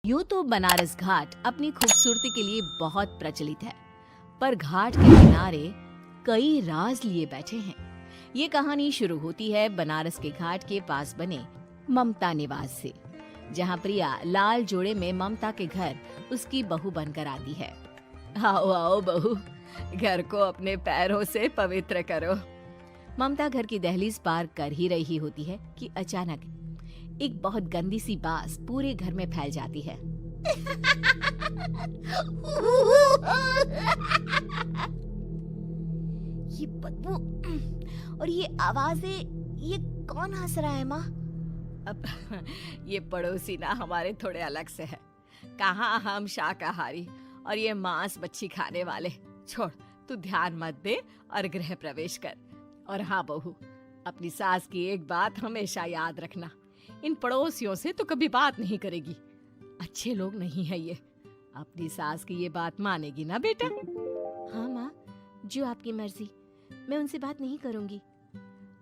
यूं तो बनारस घाट अपनी खूबसूरती के लिए बहुत प्रचलित है, पर घाट के किनारे कई राज लिए बैठे हैं। ये कहानी शुरू होती है बनारस के घाट के पास बने ममता निवास से, जहां प्रिया लाल जोड़े में ममता के घर उसकी बहू बनकर आती है। आओ आओ बहू, घर को अपने पैरों से पवित्र करो। ममता घर की दहलीज पार कर ही रही होती है कि अचानक एक बहुत गंदी सी बास पूरे घर में फैल जाती है। ये बदबू और ये आवाजें, ये कौन हंस रहा है माँ? अब ये पड़ोसी ना हमारे थोड़े अलग से है। कहाँ हम शाकाहारी और ये मांस मच्छी खाने वाले। छोड़, तू ध्यान मत दे और गृह प्रवेश कर। और हाँ बहू, अपनी सास की एक बात हमेशा याद रखना, इन पड़ोसियों से तो कभी बात नहीं करेगी। अच्छे लोग नहीं है ये। अपनी सास की ये बात मानेगी ना बेटा? हाँ माँ, जो आपकी मर्जी, मैं उनसे बात नहीं करूंगी।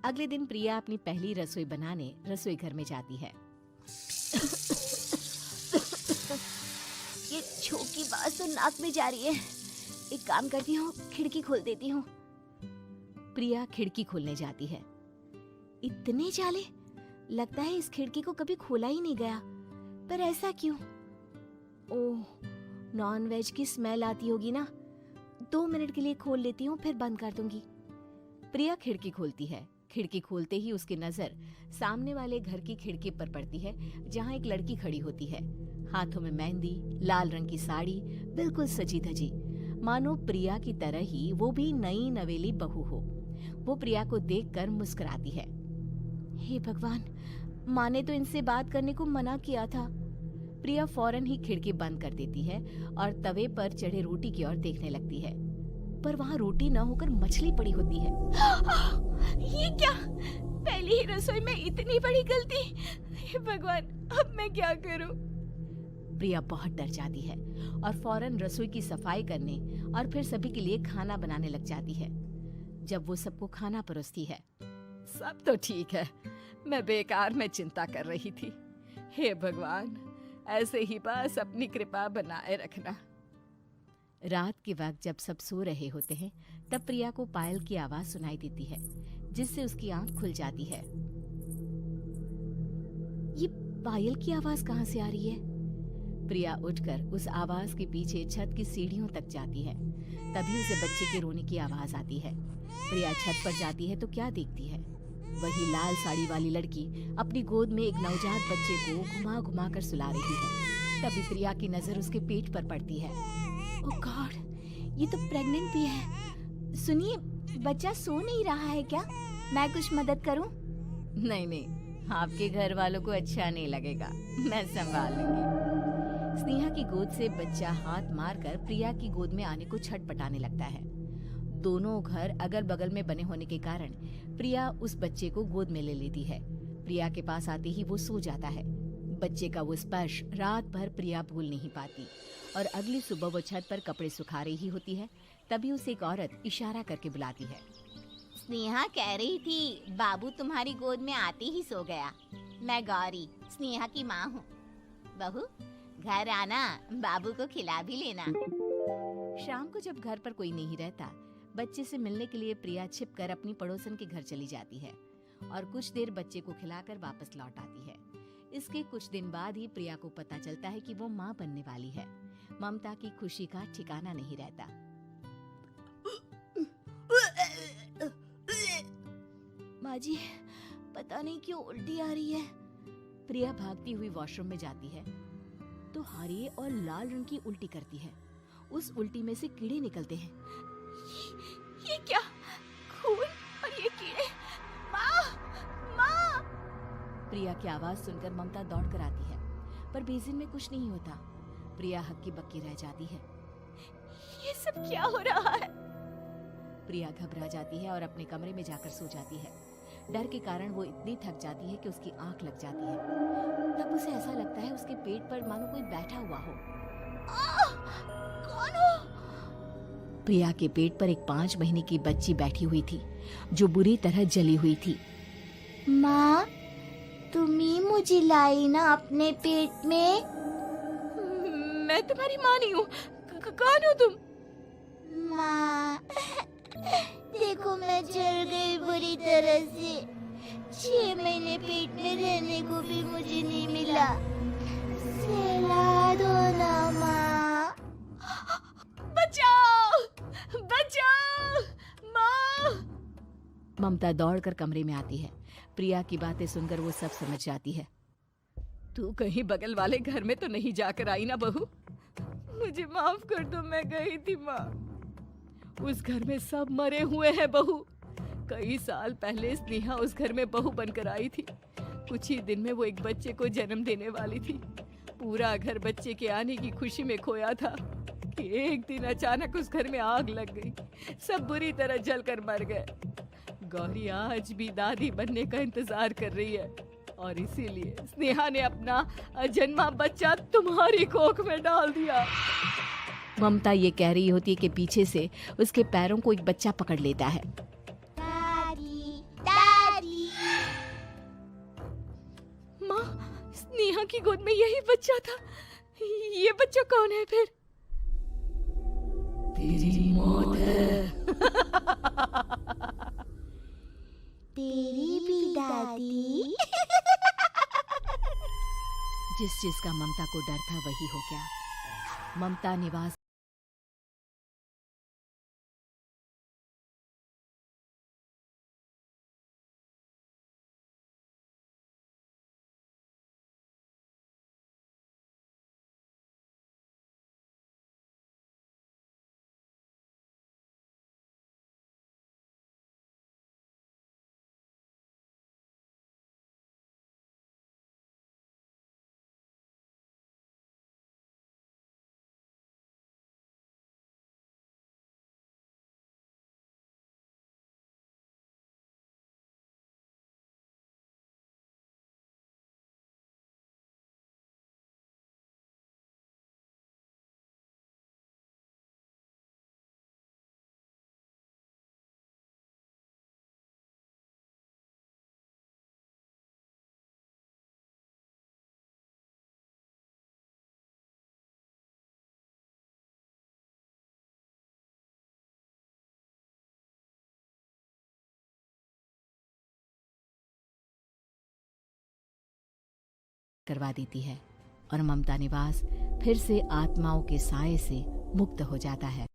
अगले दिन प्रिया अपनी पहली रसोई बनाने रसोई घर में जाती है। ये छोकी बात तो नाक में जा रही है। एक काम करती हूँ, खिड़की खोल देती हूँ। प्रिया खिड़की खोलने जाती है। इतने जाले, लगता है इस खिड़की को कभी खोला ही नहीं गया। पर ऐसा क्यों? ओह, नॉन वेज की स्मेल आती होगी ना। 2 मिनट के लिए खोल लेती हूँ, फिर बंद कर दूंगी। प्रिया खिड़की खोलती है। खिड़की खोलते ही उसकी नजर सामने वाले घर की खिड़की पर पड़ती है, जहाँ एक लड़की खड़ी होती है। हाथों में मेहंदी, लाल रंग की साड़ी, बिल्कुल सजी धजी, मानो प्रिया की तरह ही वो भी नई नवेली बहू हो। वो प्रिया को देखकर मुस्कुराती है। हे भगवान, माँ ने तो इनसे बात करने को मना किया था। प्रिया फौरन ही खिड़की बंद कर देती है और तवे पर चढ़े रोटी की ओर देखने लगती है, पर वहाँ रोटी न होकर मछली पड़ी होती है। ये क्या? पहली ही रसोई में इतनी बड़ी गलती। हे भगवान, अब मैं क्या करूं? प्रिया बहुत डर जाती है और फौरन रसोई की सफाई करने और फिर सभी के लिए खाना बनाने लग जाती है। जब वो सबको खाना परोसती है, सब तो ठीक है, मैं बेकार में चिंता कर रही थी। हे भगवान, ऐसे ही बस अपनी कृपा बनाए रखना। रात के वक्त जब सब सो रहे होते हैं, तब प्रिया को पायल की आवाज सुनाई देती है, जिससे उसकी आंख खुल जाती है। ये पायल की आवाज कहाँ से आ रही है? प्रिया उठकर उस आवाज के पीछे छत की सीढ़ियों तक जाती है। तभी उसे बच्चे के रोने की आवाज आती है। प्रिया छत पर जाती है तो क्या देखती है? वही लाल साड़ी वाली लड़की अपनी गोद में एक नवजात बच्चे को घुमा घुमा कर सुला रही है। तभी प्रिया की नजर उसके पेट पर पड़ती है। ओह गॉड, ये तो प्रेग्नेंट भी है। सुनिए, बच्चा सो नहीं रहा है क्या? मैं कुछ मदद करूं? नहीं नहीं, आपके घर वालों को अच्छा नहीं लगेगा, मैं संभाल लूंगी। स्नेहा की गोद से बच्चा हाथ मारकर प्रिया की गोद में आने को छटपटाने लगता है। दोनों घर अगल बगल में बने होने के कारण प्रिया उस बच्चे को गोद में ले लेती है। प्रिया के पास आते ही वो सो जाता है। बच्चे का वो स्पर्श रात भर प्रिया भूल नहीं पाती और अगली सुबह वो छत पर कपड़े सुखा रही होती है। तभी उसे एक औरत इशारा करके बुलाती है। स्नेहा कह रही थी बाबू तुम्हारी गोद में आते ही सो गया। मैं गौरी, स्नेहा की माँ हूँ। बहू, घर आना, बाबू को खिला भी लेना। शाम को जब घर पर कोई नहीं रहता, बच्चे से मिलने के लिए प्रिया छिपकर अपनी पड़ोसन के घर चली जाती है और कुछ देर बच्चे को खिलाकर वापस लौट आती है। इसके कुछ दिन बाद ही प्रिया को पता चलता है कि वो माँ बनने वाली है। ममता की खुशी का ठिकाना नहीं रहता। माँ जी, पता नहीं क्यों उल्टी आ रही है। प्रिया भागती हुई वॉशरूम में जाती है तो हरे और लाल रंग की उल्टी करती है। उस उल्टी में से कीड़े निकलते हैं। ये क्या? खून और ये कीड़े! माँ! माँ! प्रिया की आवाज सुनकर ममता दौड़ कर आती है, पर बेसिन में कुछ नहीं होता। प्रिया हक्की बक्की रह जाती है। ये सब क्या हो रहा है? प्रिया घबरा जाती है और अपने कमरे में जाकर सो जाती है। डर के कारण वो इतनी थक जाती है कि उसकी आंख लग जाती है। तब उसे ऐसा लगता है उसके पेट पर मानो कोई बैठा हुआ हो। कौन हो? प्रिया के पेट पर एक 5 महीने की बच्ची बैठी हुई थी, जो बुरी तरह जली हुई थी। माँ, तुम ही मुझे लाई ना अपने पेट में। मैं तुम्हारी माँ नहीं हूँ। कौन हो तुम? माँ, देखो मैं जल गई बुरी तरह से। 6 महीने पेट में रहने को भी मुझे नहीं मिला। सहला दो ना माँ। बचाओ! बचाओ! माँ! ममता दौड़कर कमरे में आती है। प्रिया की बातें सुनकर वो सब समझ जाती है। तू कहीं बगल वाले घर में तो नहीं जाकर आई ना बहू? मुझे माफ कर दो, मैं गई थी माँ। उस घर में सब मरे हुए हैं बहू। कई साल पहले स्नेहा उस घर में बहू बनकर आई थी। कुछ ही दिन में वो एक बच्चे को जन्म देने वाली थी। पूरा घर बच्चे के आने की खुशी में खोया था कि एक दिन अचानक उस घर में आग लग गई। सब बुरी तरह जलकर मर गए। गौरी आज भी दादी बनने का इंतजार कर रही है और इसीलिए स्नेहा ने अपना अजन्मा बच्चा तुम्हारी कोख में डाल दिया। ममता ये कह रही होती है कि पीछे से उसके पैरों को एक बच्चा पकड़ लेता है। दादी, दादी। माँ, स्नेहा की गोद में यही बच्चा था। ये बच्चा कौन है फिर? तेरी मौत है। तेरी भी दादी। जिस चीज का ममता को डर था वही हो गया। ममता निवास करवा देती है और ममता निवास फिर से आत्माओं के साए से मुक्त हो जाता है।